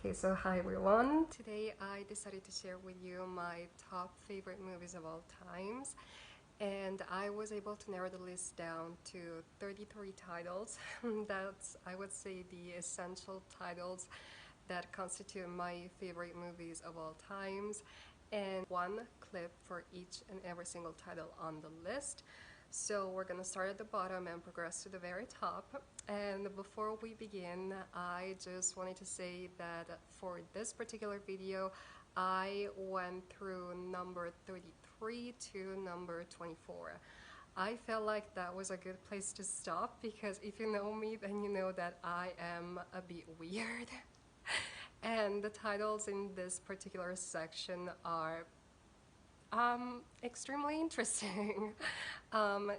Okay, so hi everyone. Today I decided to share with you my top favorite movies of all times, and I was able to narrow the list down to 33 titles. That's, I would say, the essential titles that constitute my favorite movies of all times, and one clip for each and every single title on the list. So we're gonna start at the bottom and progress to the very top. And before we begin, I just wanted to say that for this particular video, I went through number 33 to number 24. I felt like that was a good place to stop because if you know me, then you know that I am a bit weird. And the titles in this particular section are extremely interesting.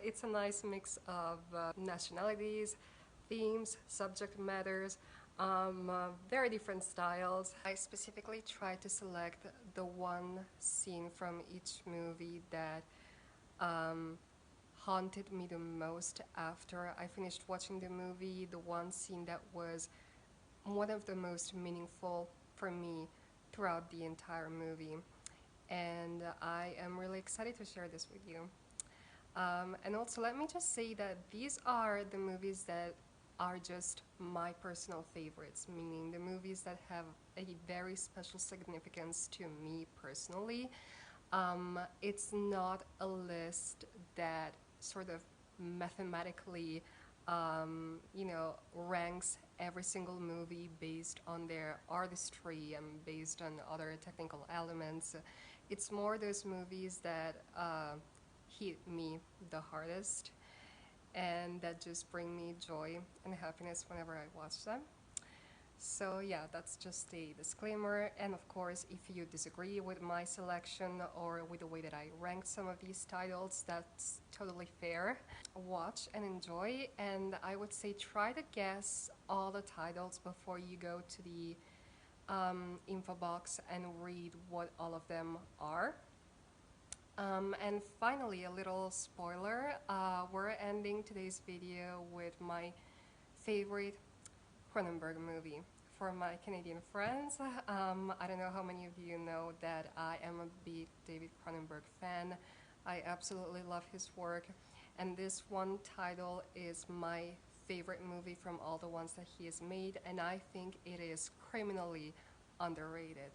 It's a nice mix of nationalities, themes, subject matters, very different styles. I specifically tried to select the one scene from each movie that haunted me the most after I finished watching the movie, the one scene that was one of the most meaningful for me throughout the entire movie. And I am really excited to share this with you. And also let me just say that these are the movies that are just my personal favorites, meaning the movies that have a very special significance to me personally. It's not a list that sort of mathematically ranks every single movie based on their artistry and based on other technical elements. It's more those movies that hit me the hardest and that just bring me joy and happiness whenever I watch them. So yeah, that's just a disclaimer, and of course if you disagree with my selection or with the way that I ranked some of these titles, that's totally fair. Watch and enjoy, and I would say try to guess all the titles before you go to the info box and read what all of them are. And finally, a little spoiler, we're ending today's video with my favorite Cronenberg movie. For my Canadian friends, I don't know how many of you know that I am a big David Cronenberg fan. I absolutely love his work, and this one title is my favorite movie from all the ones that he has made, and I think it is criminally underrated.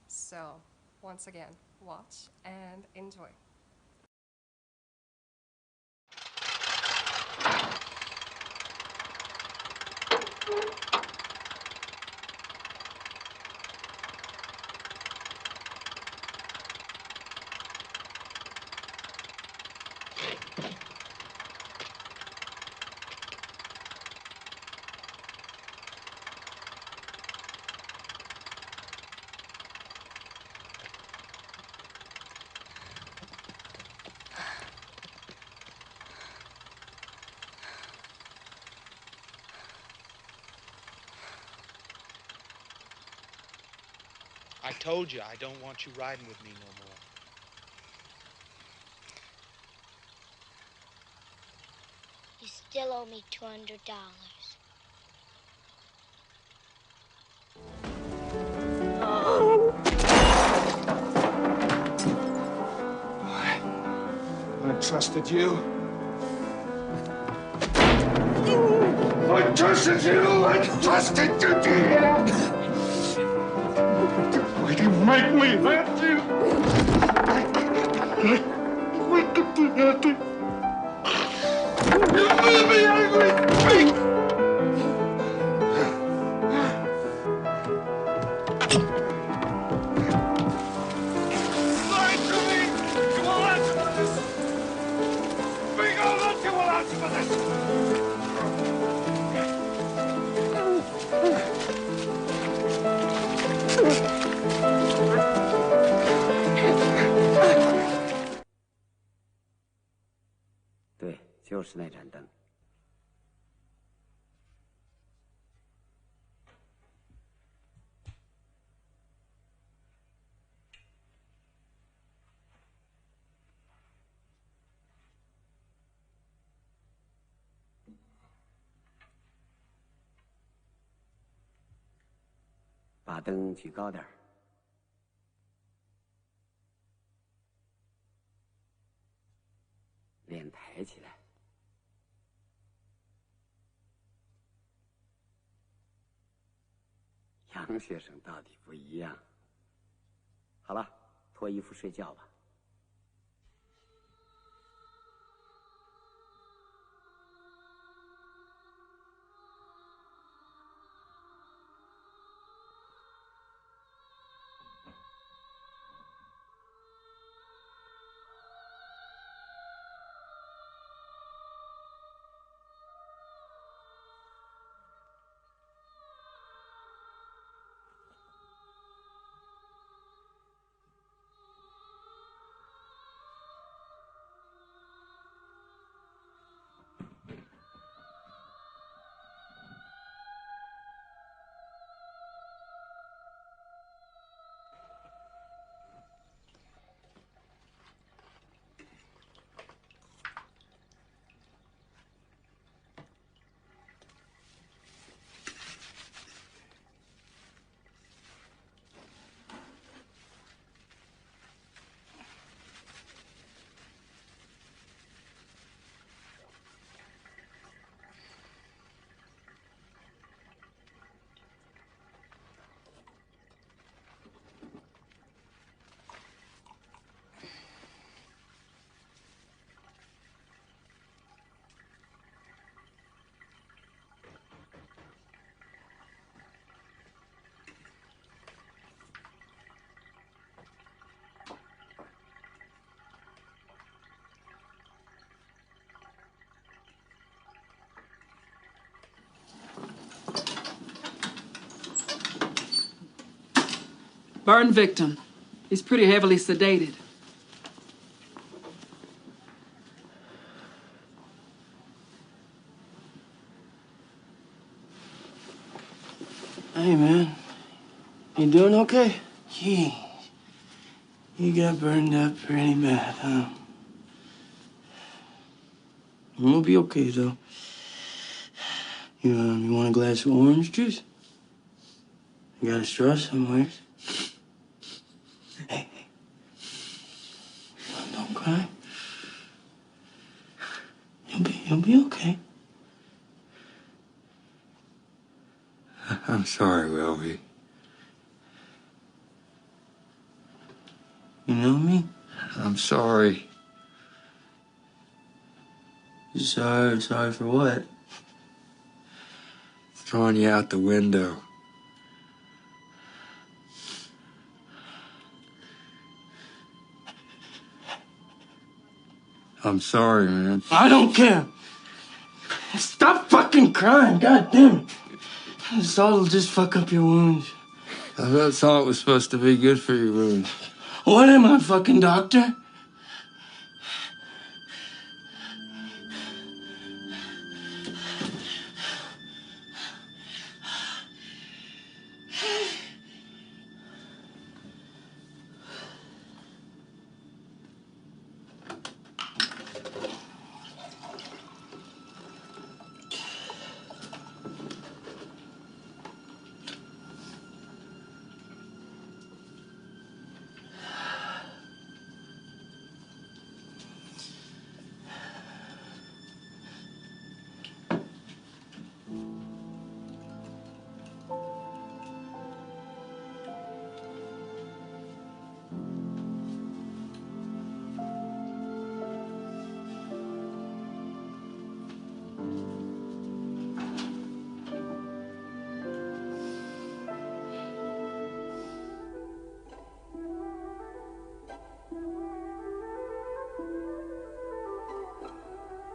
So, once again, watch and enjoy. I told you I don't want you riding with me no more. You still owe me $200. I trusted you. I trusted you. I trusted you, dear. Why do you make me hurt you? Why could you hurt me? You made me angry. Lie to me. You will answer for this. Speak out loud. You will answer for this.对，就是那盏灯。把灯举高点儿。脸抬起来。杨先生到底不一样。好了，脱衣服睡觉吧。Burn victim. He's pretty heavily sedated. Hey, man. You doing okay? Yeah. You got burned up pretty bad, huh? We'll be okay, though. You want a glass of orange juice? You got a straw somewhere. Hey. Don't cry. You'll be okay. I'm sorry, Welby. You know me? I'm sorry. Sorry for what? Throwing you out the window. I'm sorry, man. I don't care. Stop fucking crying, god damn it. This all will just fuck up your wounds. I thought salt was supposed to be good for your wounds. What am I, fucking doctor?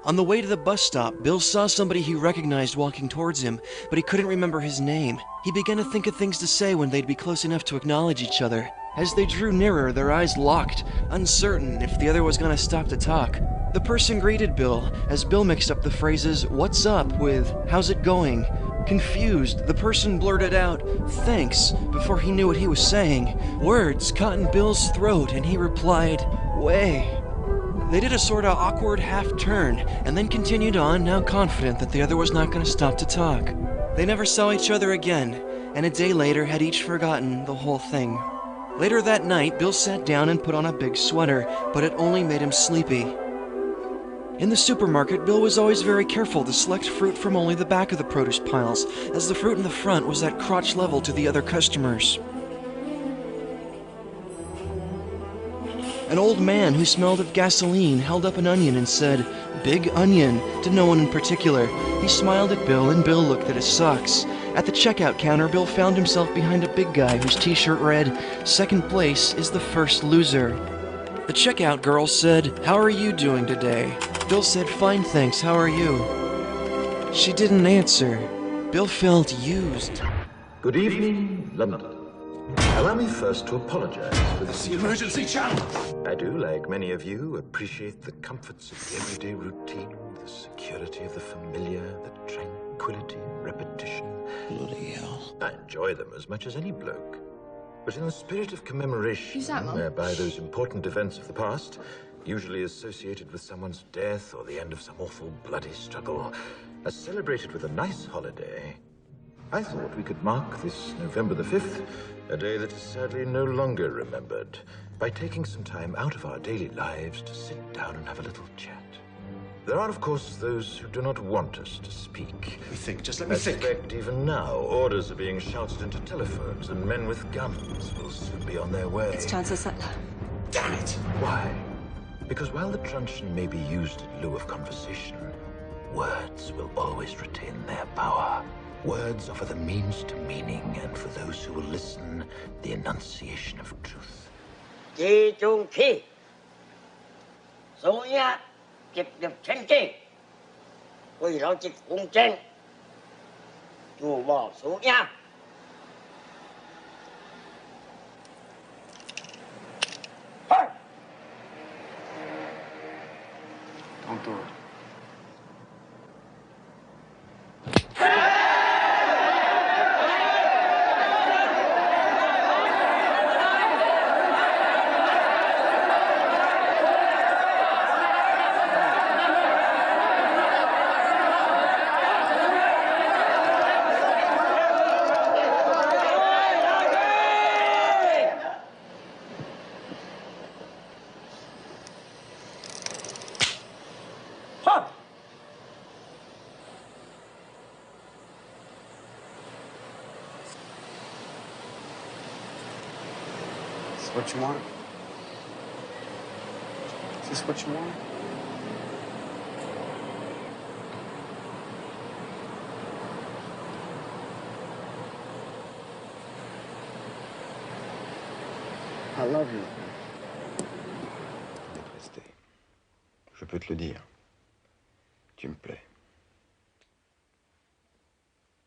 On the way to the bus stop, Bill saw somebody he recognized walking towards him, but he couldn't remember his name. He began to think of things to say when they'd be close enough to acknowledge each other. As they drew nearer, their eyes locked, uncertain if the other was gonna stop to talk. The person greeted Bill, as Bill mixed up the phrases, "What's up?" with "How's it going?" Confused, the person blurted out, "Thanks," before he knew what he was saying. Words caught in Bill's throat, and he replied, "Way." They did a sorta awkward half-turn, and then continued on, now confident that the other was not gonna stop to talk. They never saw each other again, and a day later had each forgotten the whole thing. Later that night, Bill sat down and put on a big sweater, but it only made him sleepy. In the supermarket, Bill was always very careful to select fruit from only the back of the produce piles, as the fruit in the front was at crotch level to the other customers. An old man who smelled of gasoline held up an onion and said, "Big onion," to no one in particular. He smiled at Bill, and Bill looked at his socks. At the checkout counter, Bill found himself behind a big guy whose t-shirt read, "Second place is the first loser." The checkout girl said, "How are you doing today?" Bill said, "Fine, thanks. How are you?" She didn't answer. Bill felt used. Good evening, London. Allow me first to apologize for this emergency channel. I do, like many of you, appreciate the comforts of the everyday routine, the security of the familiar, the tranquility of repetition. Bloody hell. I enjoy them as much as any bloke. But in the spirit of commemoration, Who's that, Mum? whereby those important events of the past, usually associated with someone's death or the end of some awful bloody struggle, are celebrated with a nice holiday, I thought we could mark this November the 5th, a day that is sadly no longer remembered, by taking some time out of our daily lives to sit down and have a little chat. There are, of course, those who do not want us to speak. Let me think, just let I me think. suspect even now, orders are being shouted into telephones, and men with guns will soon be on their way. It's Chancellor Settler. Damn it. Why? Because while the truncheon may be used in lieu of conversation, words will always retain their power. Words offer the means to meaning, and for those who will listen, the enunciation of truth. Chi chung khi số nhá chụp được chân chi vì nó chụp cung chân chùa bỏ số nhá. Don't do it. What you want? Is this what you want? I love you. D'être resté. Je peux te le dire. Tu me plais.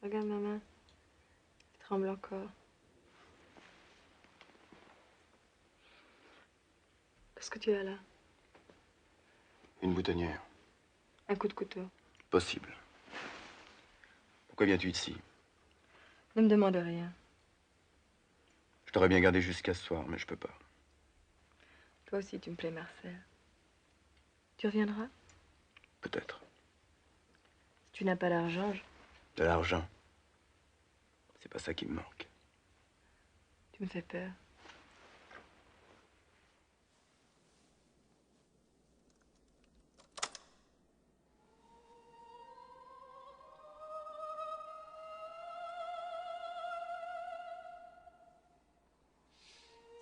Regarde ma main. Elle tremble encore. Qu'est-ce que tu as là? Une boutonnière. Un coup de couteau. Possible. Pourquoi viens-tu ici? Ne me demande rien. Je t'aurais bien gardé jusqu'à ce soir, mais je peux pas. Toi aussi, tu me plais, Marcel. Tu reviendras? Peut-être. Si tu n'as pas d'argent, De l'argent. C'est pas ça qui me manque. tu me fais peur.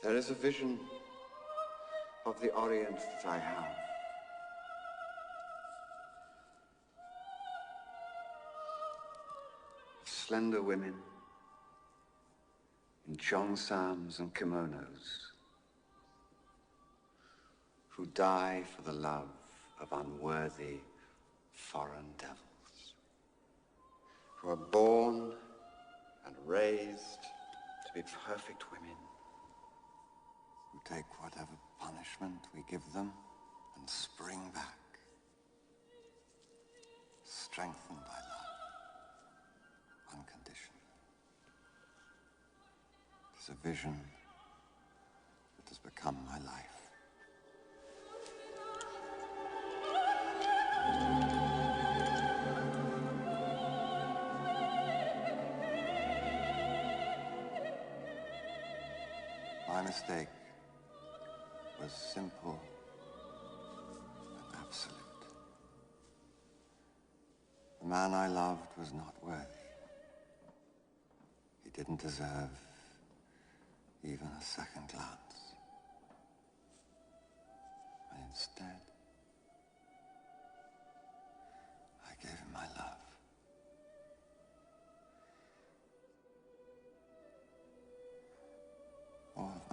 There is a vision of the Orient that I have. Slender women in cheongsams and kimonos who die for the love of unworthy foreign devils, who are born and raised to be perfect women, who take whatever punishment we give them and spring back, strengthened by love, unconditioned. It is a vision that has become my life. My mistake was simple and absolute. The man I loved was not worthy. He didn't deserve even a second glance. And instead, I gave him my love. All of